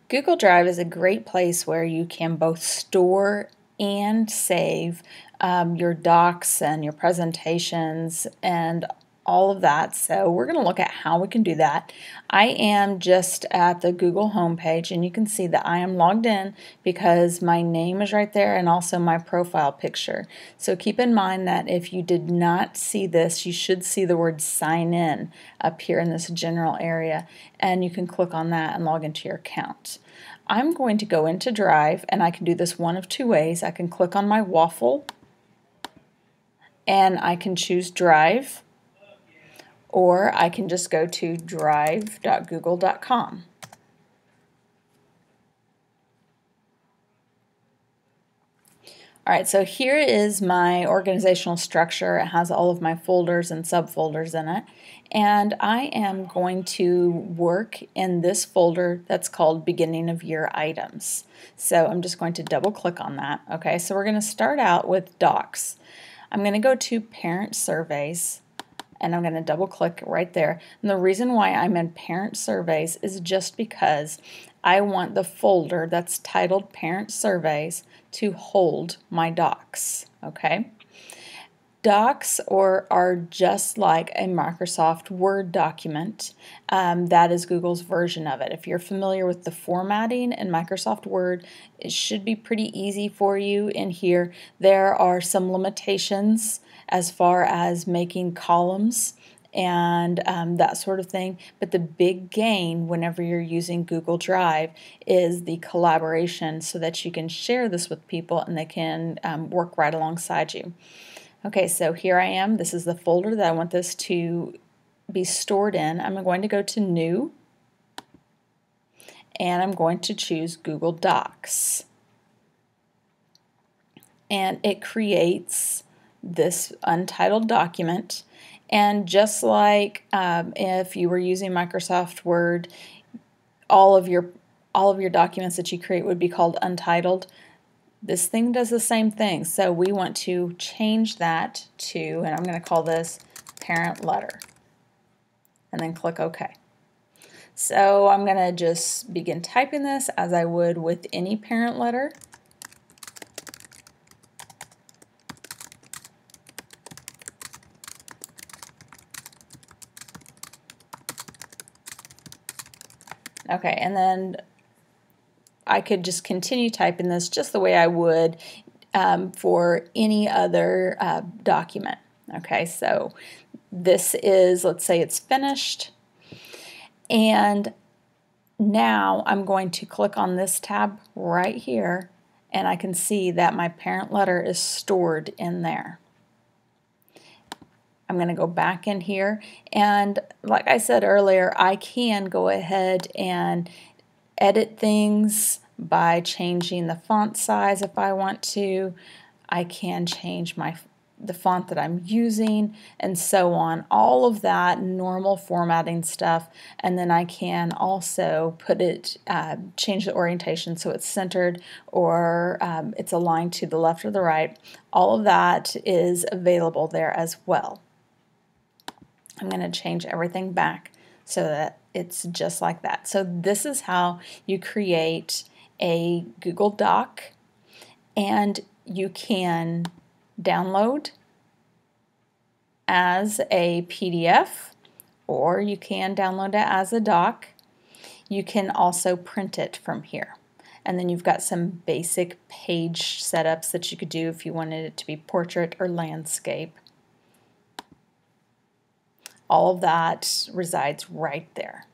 Google Drive is a great place where you can both store and save your docs and your presentations and all of that. So we're going to look at how we can do that. I am just at the Google homepage, and you can see that I am logged in because my name is right there and also my profile picture. So keep in mind that if you did not see this, you should see the word sign in up here in this general area, and you can click on that and log into your account. I'm going to go into Drive, and I can do this one of two ways. I can click on my waffle and I can choose Drive, or I can just go to drive.google.com. Alright, so here is my organizational structure. It has all of my folders and subfolders in it. And I am going to work in this folder that's called Beginning of Year Items. So I'm just going to double click on that. Okay, so we're going to start out with Docs. I'm going to go to Parent Surveys, and I'm going to double click right there. And the reason why I'm in Parent Surveys is just because I want the folder that's titled Parent Surveys to hold my docs. Okay? Docs are just like a Microsoft Word document. That is Google's version of it. If you're familiar with the formatting in Microsoft Word, it should be pretty easy for you in here. There are some limitations as far as making columns and that sort of thing, but the big gain whenever you're using Google Drive is the collaboration, so that you can share this with people and they can work right alongside you. Okay, so here I am. This is the folder that I want this to be stored in. I'm going to go to New, and I'm going to choose Google Docs. And it creates this untitled document. And just like if you were using Microsoft Word, all of your documents that you create would be called untitled. This thing does the same thing. So we want to change that to, and I'm going to call this Parent Letter, and then click OK. So I'm going to just begin typing this as I would with any parent letter. Okay, and then I could just continue typing this just the way I would for any other document. Okay, so this is, let's say it's finished, and now I'm going to click on this tab right here, and I can see that my parent letter is stored in there. I'm going to go back in here, and like I said earlier, I can go ahead and edit things by changing the font size if I want to. I can change the font that I'm using and so on. All of that normal formatting stuff, and then I can also put it, change the orientation so it's centered or it's aligned to the left or the right. All of that is available there as well. I'm going to change everything back so that it's just like that. So this is how you create a Google Doc, and you can download as a PDF, or you can download it as a doc. You can also print it from here. And then you've got some basic page setups that you could do if you wanted it to be portrait or landscape. All of that resides right there.